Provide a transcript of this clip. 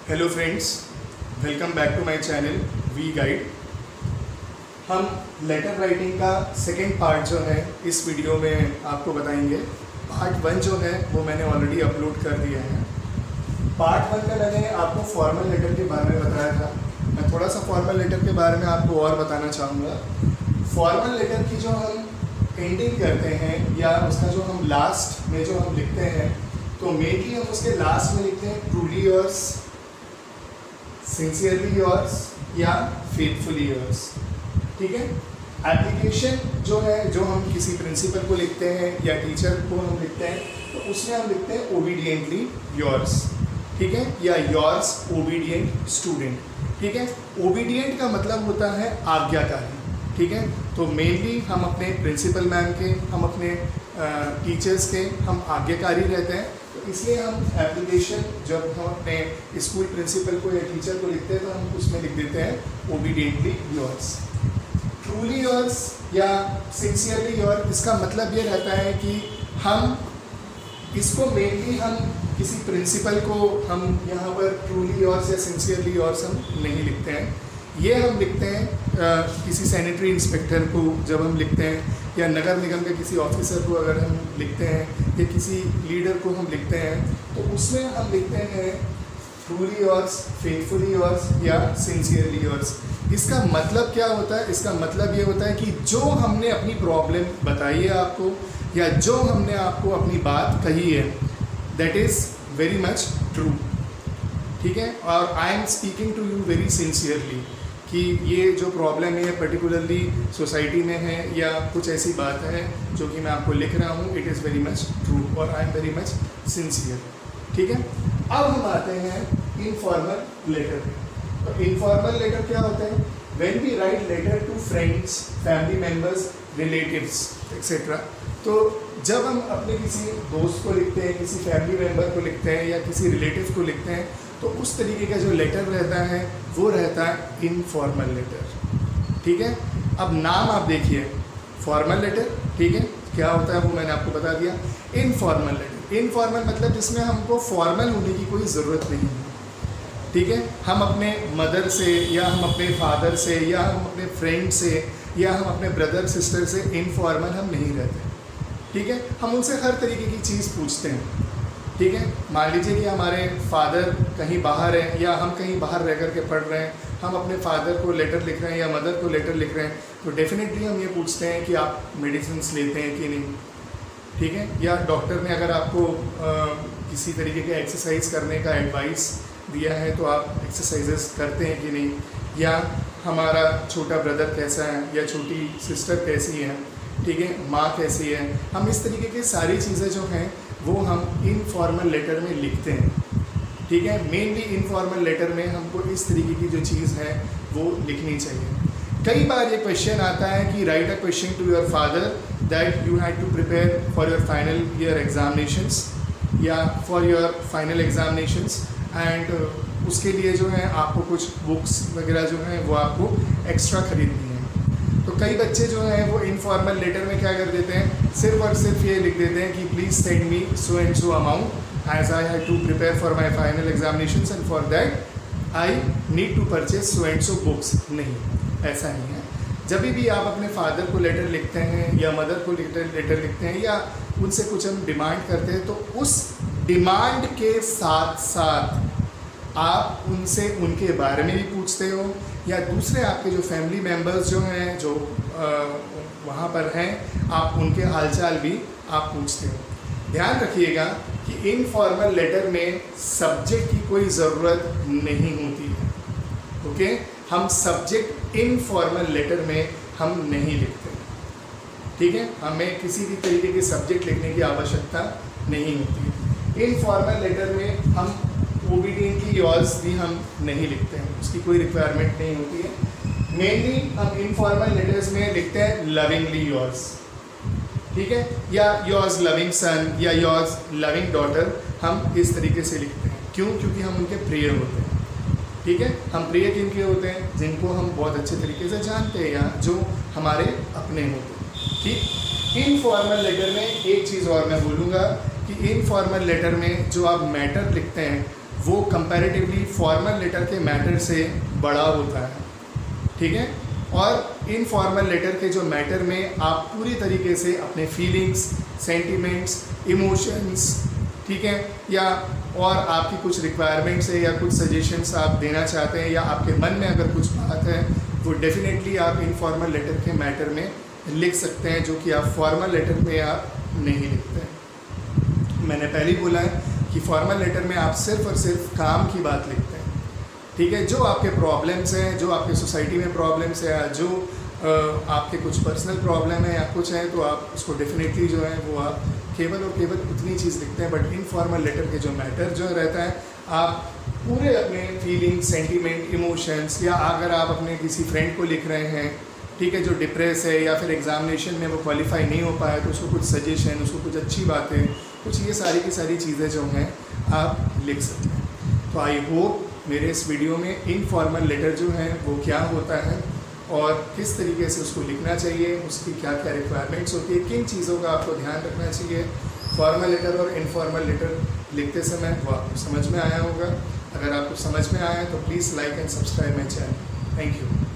Hello friends, welcome back to my channel we guide. हम letter writing का second part जो है इस वीडियो में आपको बताएंगे। पार्ट 1 जो है वो मैंने ऑलरेडी अपलोड कर दिया है। पार्ट 1 में मैंने आपको फॉर्मल लेटर के बारे में बताया था। मैं थोड़ा सा फॉर्मल लेटर के बारे में आपको और बताना चाहूँगा। फॉर्मल लेटर की जो हम एंडिंग करते हैं या उसका जो हम लास्ट में जो हम लिखते हैं, तो मेनली हम उसके लास्ट में लिखते हैं ट्रूली योर्स, सिंसियरली योर्स या फेथफुली योर्स। ठीक है। एप्लीकेशन जो है, जो हम किसी प्रिंसिपल को लिखते हैं या टीचर को हम लिखते हैं, तो उसमें हम लिखते हैं ओबीडियंटली योर्स। ठीक है, या योर्स ओबीडियंट स्टूडेंट। ठीक है। ओबीडियंट का मतलब होता है आज्ञाकारी। ठीक है। तो मेनली हम अपने प्रिंसिपल मैम के, हम अपने टीचर्स के हम आज्ञाकारी रहते हैं। तो इसलिए हम एप्लीकेशन जब हम अपने स्कूल प्रिंसिपल को या टीचर को लिखते हैं तो हम उसमें लिख देते हैं ओबीडियंटली योर्स। ट्रूली योर्स या सिंसियरली योर्स, इसका मतलब ये रहता है कि हम इसको मेनली हम किसी प्रिंसिपल को हम यहाँ पर ट्रूली योर्स या सिंसियरली योर्स हम नहीं लिखते हैं। ये हम लिखते हैं किसी सैनिटरी इंस्पेक्टर को जब हम लिखते हैं, या नगर निगम के किसी ऑफिसर को अगर हम लिखते हैं, या किसी लीडर को हम लिखते हैं, तो उसमें हम लिखते हैं ट्रूली योर्स, फेथफुली योर्स या सिंसियरली योर्स। इसका मतलब क्या होता है? इसका मतलब ये होता है कि जो हमने अपनी प्रॉब्लम बताई है आपको, या जो हमने आपको अपनी बात कही है, that is very much true. ठीक है। और I am speaking to you very sincerely कि ये जो प्रॉब्लम है पर्टिकुलरली सोसाइटी में है, या कुछ ऐसी बात है जो कि मैं आपको लिख रहा हूँ, it is very much true और I am very much sincere. ठीक है। अब हम आते हैं इनफॉर्मल लेटर पे। तो इनफॉर्मल लेटर क्या होता है? When we write letter to friends, family members, relatives etcetera. तो जब हम अपने किसी दोस्त को लिखते हैं, किसी फैमिली मेम्बर को लिखते हैं, या किसी रिलेटिव को लिखते हैं, तो उस तरीके का जो लेटर रहता है वो रहता है इनफॉर्मल लेटर। ठीक है। अब नाम आप देखिए, फॉर्मल लेटर। ठीक है, क्या होता है वो मैंने आपको बता दिया। इनफॉर्मल लेटर, इनफॉर्मल मतलब जिसमें हमको फॉर्मल होने की कोई ज़रूरत नहीं है। ठीक है। हम अपने मदर से, या हम अपने फादर से, या हम अपने फ्रेंड से, या हम अपने ब्रदर सिस्टर से इनफॉर्मल हम नहीं रहते। ठीक है। हम उनसे हर तरीके की चीज़ पूछते हैं। ठीक है। मान लीजिए कि हमारे फादर कहीं बाहर हैं, या हम कहीं बाहर रह कर के पढ़ रहे हैं, हम अपने फादर को लेटर लिख रहे हैं या मदर को लेटर लिख रहे हैं, तो डेफिनेटली हम ये पूछते हैं कि आप मेडिसिन लेते हैं कि नहीं। ठीक है। या डॉक्टर ने अगर आपको किसी तरीके के एक्सरसाइज करने का एडवाइस दिया है तो आप एक्सरसाइजेस करते हैं कि नहीं। या हमारा छोटा ब्रदर कैसा है, या छोटी सिस्टर कैसी है, ठीक है, माँ कैसी है, हम इस तरीके की सारी चीज़ें जो हैं वो हम इनफॉर्मल लेटर में लिखते हैं। ठीक है। मेनली इनफॉर्मल लेटर में हमको इस तरीके की जो चीज़ है वो लिखनी चाहिए। कई बार ये क्वेश्चन आता है कि write a question to your father that you had to prepare for your final year examinations, या for your final examinations, and उसके लिए जो है आपको कुछ बुक्स वगैरह जो हैं वो आपको एक्स्ट्रा खरीदनी है। तो कई बच्चे जो हैं वो इनफॉर्मल लेटर में क्या कर देते हैं, सिर्फ और सिर्फ ये लिख देते हैं कि please send me so and so amount as I have to prepare for my final examinations and for that I need to purchase so and so books. नहीं, ऐसा नहीं है। जब भी आप अपने फादर को लेटर लिखते हैं या मदर को लेटर लिखते हैं, या उनसे कुछ हम डिमांड करते हैं, तो उस डिमांड के साथ साथ आप उनसे उनके बारे में भी पूछते हो, या दूसरे आपके जो फैमिली मेम्बर्स जो हैं, जो वहाँ पर हैं, आप उनके हालचाल भी आप पूछते हो। ध्यान रखिएगा कि इनफॉर्मल लेटर में सब्जेक्ट की कोई ज़रूरत नहीं होती है। ओके। हम सब्जेक्ट इनफॉर्मल लेटर में हम नहीं लिखते। ठीक है। हमें किसी भी तरीके के सब्जेक्ट लिखने की आवश्यकता नहीं होती है। इनफॉर्मल लेटर में हम ओबीडियंटली योर्स भी हम नहीं लिखते हैं, उसकी कोई रिक्वायरमेंट नहीं होती है। मेनली हम इनफॉर्मल लेटर्स में लिखते हैं लविंगली योर्स। ठीक है। या योर्स लविंग सन, या योर्स लविंग डॉटर, हम इस तरीके से लिखते हैं। क्यों? क्योंकि हम उनके प्रिय होते हैं। ठीक है। हम प्रिय किनके होते हैं? जिनको हम बहुत अच्छे तरीके से जानते हैं, या जो हमारे अपने होते हैं। ठीक। इनफॉर्मल लेटर में एक चीज़ और मैं बोलूँगा कि इनफॉर्मल लेटर में जो आप मैटर लिखते हैं वो कंपैरेटिवली फॉर्मल लेटर के मैटर से बड़ा होता है, ठीक है। और इनफॉर्मल लेटर के जो मैटर में आप पूरी तरीके से अपने फीलिंग्स, सेंटिमेंट्स, इमोशंस, ठीक है, या और आपकी कुछ रिक्वायरमेंट्स है या कुछ सजेशंस आप देना चाहते हैं या आपके मन में अगर कुछ बात है, वो डेफिनेटली आप इनफॉर्मल लेटर के मैटर में लिख सकते हैं, जो कि आप फॉर्मल लेटर में आप नहीं लिखते हैं। मैंने पहले ही बोला है कि फॉर्मल लेटर में आप सिर्फ और सिर्फ काम की बात लिखते हैं, ठीक है। जो आपके प्रॉब्लम्स हैं, जो आपके सोसाइटी में प्रॉब्लम्स है, या जो आपके कुछ पर्सनल प्रॉब्लम है या कुछ है, तो आप उसको डेफिनेटली जो है वो आप केवल और केवल उतनी चीज़ लिखते हैं। बट इनफॉर्मल लेटर के जो मैटर जो रहता है, आप पूरे अपने फीलिंग, सेंटीमेंट, इमोशंस, या अगर आप अपने किसी फ्रेंड को लिख रहे हैं, ठीक है, जो डिप्रेस है या फिर एग्जामिनेशन में वो क्वालिफाई नहीं हो पाया, तो उसको कुछ सजेशन, उसको कुछ अच्छी बातें, कुछ ये सारी की सारी चीज़ें जो हैं आप लिख सकते हैं। तो आई होप मेरे इस वीडियो में इनफॉर्मल लेटर जो है वो क्या होता है और किस तरीके से उसको लिखना चाहिए, उसकी क्या क्या रिक्वायरमेंट्स होती है, किन चीज़ों का आपको ध्यान रखना चाहिए फॉर्मल लेटर और इनफॉर्मल लेटर लिखते समय, वो आपको समझ में आया होगा। अगर आपको समझ में आया तो please like and subscribe my channel. Thank you.